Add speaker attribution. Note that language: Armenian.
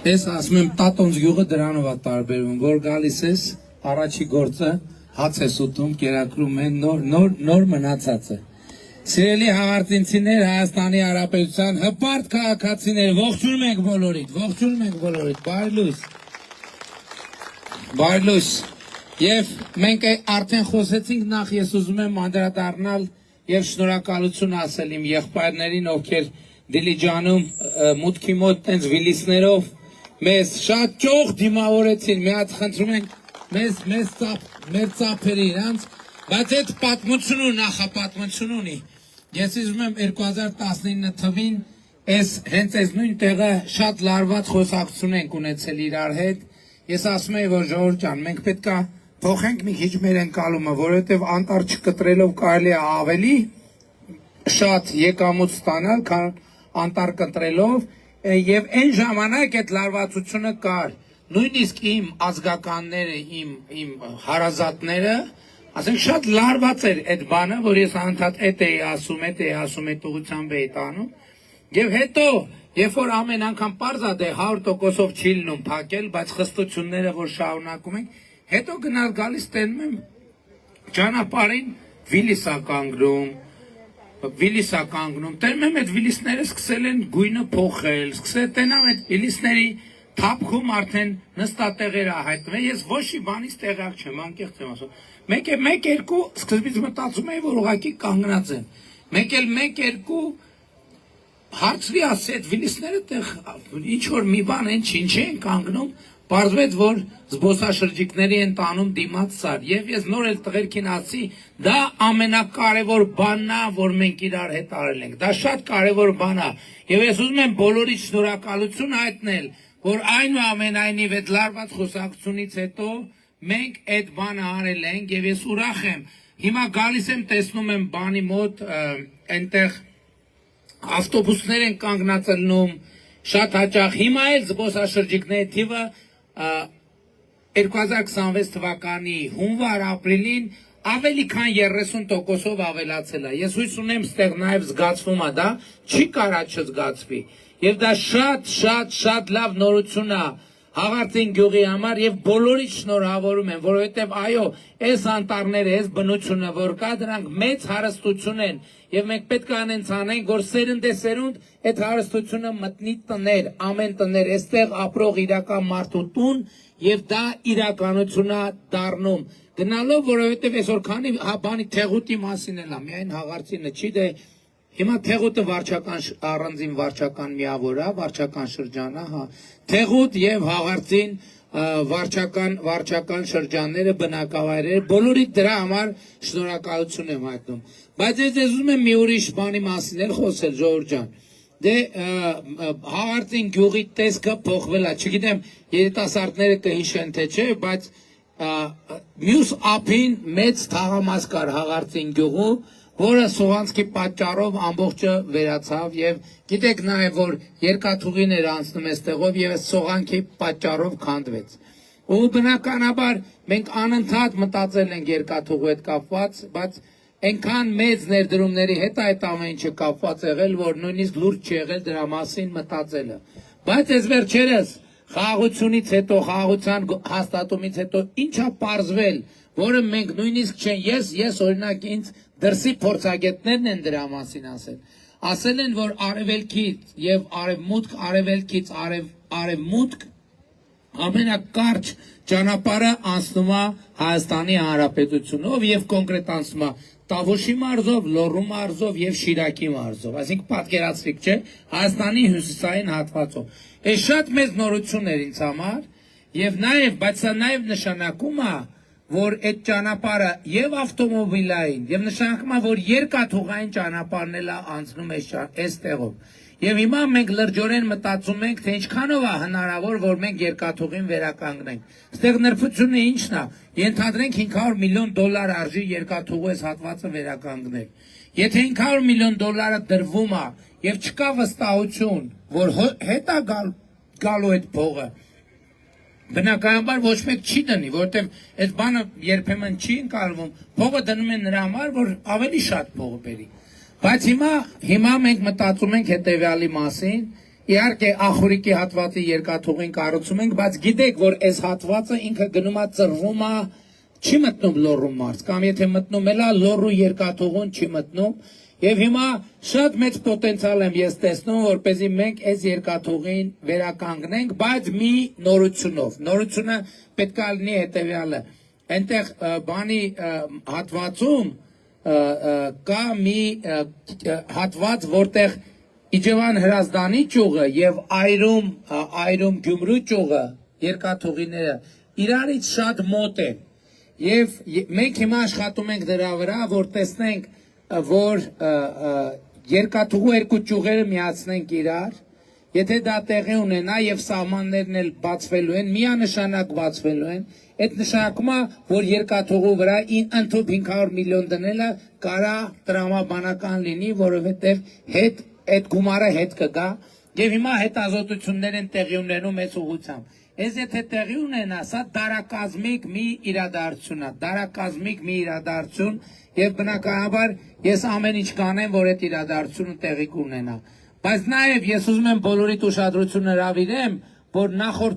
Speaker 1: Ես ասում եմ տատոնց գյուղը դրանով է տարբերվում, որ գալիս ես, առաջի գործը հաց ես ուտում, կերակրում են, նոր մնացած է։ Սիրելի հաղարծինցիներ, Հայաստանի Հանրապետության հպարտ քաղաքացիներ, ողջունում ենք բոլորիդ, բարի լույս։ Եվ մենք արդեն խոսեցինք, նախ ես ուզում եմ անդրադառնալ եւ շնորհակալություն ասել իմ եղբայրներին, ովքեր Դիլիջանում մուտքի մոտ տենց վիլիսներով մեզ շատ ճոխ դիմավորեցին, մի հատ խնդրում ենք մեր ծափերի իրանց, բայց այդ պատմությունը նախապատմություն ունի։ Ես ուզում եմ 2019 թվին հենց այս նույն տեղը շատ լարված խոսակցություն ենք ունեցել իրար հետ։ Ես ասում եմ, որ ժողովուրդ ջան, մենք պետք է փոխենք մի քիչ մեր ընկալումը, որովհետև անտառ չկտրելով կարելի է ավելի շատ եկամուտ ստանալ, քան անտառ կտրելով, եւ այն ժամանակ այդ լարվածությունը կար։ Նույնիսկ իմ ազգականները, իմ հարազատները, ասենք շատ լարված էր այդ բանը, որ ես անդադ այդ էի ասում, այդ ուղղությամբ էի տանում։ Եվ հետո, երբ որ ամեն անգամ պարզա դե 100%-ով չի լինում փակել, բայց խստությունները, որ շարունակում ենք, հետո գնալ գալիս տենում եմ ճանապարհին վիլիսա կանգնում, տենում եմ այդ վիլիսները սկսել են գույնը փոխել, սկսել տենամ այդ վիլիսների թափքում արդեն նստատեղերը հայտնվել, ես ոչ մի բանից տեղյակ չեմ, անկեղծ եմ ասում։ Մեկ-երկու սկզբից մտածում էի, որ ուղղակի կանգնած են։ Մեկ-երկու հարցրի ասի այդ վիլիսները տեղ ինչ որ մի բան են ինչ են կանգնում, պարզվեց, որ զբոսաշրջիկների են տանում դիմաց սար, եւ ես նոր էլ տղերքին ասի, դա ամենակարևոր բանն է, որ մենք իրար հետ արել ենք, դա շատ կարևոր բան է, եւ ես ուզում եմ բոլորից շնորհակալություն հայտնել, որ այնուամենայնիվ այդ լարված խոսակցությունից հետո մենք այդ բանը արել ենք, եւ ես ուրախ եմ, հիմա գալիս եմ տեսնում եմ բանի մոտ այնտեղ ավտոբուսներ են կանգնած ելնում, շատ հաճախ, հիմա էլ զբոսաշրջիկների թիվը 2026 թվականի հունվար-ապրիլին ավելի քան 30%-ով ավելացել է։ Ես հույս ունեմ ստեղ նաև զգացվում է դա, չի կարա չզգացվի։ Եվ դա շատ լավ նորություն է Հաղարծին գյուղի համար եւ բոլորից շնորհավորում եմ, որովհետեւ այո, այս անտառները, այս բնությունը, որ կա, դրանք մեծ հարստություն են եւ մենք պետք է անենք, որ սերնդեսերունդ այդ հարստությունը մտնի տներ, ամեն տներ, այստեղ ապրող իրական մարդու տուն եւ դա իրականություն է դառնում։ Գնալով, որովհետեւ այսօր քանի բանի թեղուտի մասին էլ է, միայն Հաղարծինը չի դե հիմա Թեղուտը առանձին վարչական միավոր է, վարչական շրջան է, հա։ Թեղուտ եւ Հաղարծին վարչական շրջանները, բնակավայրերը, բոլորի դրա համար շնորհակալություն եմ հայտնում։ Բայց ես ուզում եմ մի ուրիշ բանի մասին էլ խոսել, ժողովուրդ ջան։ Դե Հաղարծին գյուղի տեսքը փոխվել է, չգիտեմ, երիտասարդները կհիշեն թե չէ, բայց մյուս ափին մեծ թաղամաս կար Հաղարծին գյուղում, որը Սողանցքի պատճառով ամբողջը վերացավ եւ գիտեք նաեւ որ երկաթուղին էր անցնում այստեղով եւ Սողանքի պատճառով քանդվեց։ Ու բնականաբար մենք անընդհատ մտածել ենք երկաթուղու հետ կապված, բայց այնքան մեծ ներդրումների հետ այդ ամեն ինչը կապված եղել, որ նույնիսկ լուրջ չի եղել դրա մասին մտածելը։ Բայց այս վերջերս խաղաղությունից հետո, խաղաղության հաստատումից հետո ինչա պարզվել, որը մենք նույնիսկ չեն, ես օրինակ ինձ դրսի փորձագետներն են դրա մասին ասել են, որ արևելքից եւ արևմուտք, արևելքից արևմուտք ամենակարճ ճանապարհը անցնում է Հայաստանի Հանրապետությունով եւ կոնկրետ անցնում է Տավուշի մարզով, Լոռու մարզով եւ Շիրակի մարզով, այսինքն պատկերացրիք չէ, Հայաստանի հյուսիսային հատվածով։ Այս շատ մեծ նորություն էր ինձ համար եւ նաեւ, բայց սա նաեւ նշանակում է, որ այդ ճանապարհը եւ ավտոմոբիլային եւ նշանակում է, որ երկաթուղային ճանապարհն էլ անցնում է այս տեղով։ Եվ հիմա մենք լրջորեն մտածում ենք, թե ինչքանով է հնարավոր, որ մենք երկաթուղին վերականգնենք։ Այստեղ նրբությունը ի՞նչն է։ Ենթադրենք $500 միլիոն արժի երկաթուղու այս հատվածը վերականգնել։ Եթե $500 միլիոն դրվում է եւ չկա վստահություն, որ հետ է գալու այդ փողը, բնականաբար ոչ մեկ չի դնի, որովհետև այդ բանը երբեմն չի ընկալվում, փողը դնում են նրա համար, որ ավելի շատ փող բերի։ Բայց հիմա մենք մտածում ենք հետևյալի մասին, Իհարկե ախորիկի հատվածի երկաթուղին կառուցում ենք, բայց գիտեք, որ այս հատվածը ինքը գնում է ծրվում է, չի մտնում լոռու մարզ, կամ եթե մտնում էլա լոռու երկաթուղուն չի մտնում, եւ հիմա շատ մեծ պոտենցիալ եմ ես տեսնում, որպեսզի մենք այս երկաթուղին վերականգնենք, բայց մի նորությունով։ Նորությունը պետք է լինի հետեւյալը։ Այնտեղ բանի հատվածում կա մի հատված, որտեղ Իջևան Հրազդանի ճյուղը եւ այրում Գյումրու ճյուղը երկաթուղիները իրարից շատ մոտ են եւ մենք հիմա աշխատում ենք դրա վրա, որ տեսնենք, որ երկաթուղու երկու ճյուղերը միացնենք իրար, եթե դա տեղի ունենա եւ սահմաններն էլ բացվելու են, միանշանակ բացվելու են, այդ նշանակում է, որ երկաթուղու վրա ընդհանուր 500 միլիոն դնելը կարա տրամաբանական լինի, որովհետեւ այդ գումարը հետ կգա եւ հիմա հետազոտություններ են տեղի ունենում այս ուղղությամբ։ Այս եթե տեղի ունենա, սա դարակազմիկ մի իրադարձություն է, դարակազմիկ մի իրադարձություն եւ բնականաբար ես ամեն ինչ կանեմ, որ այդ իրադարձությունը տեղի կունենա։ Բայց նաեւ ես ուզում եմ բոլորիդ ուշադրությունը հրավիրեմ, որ նախորդ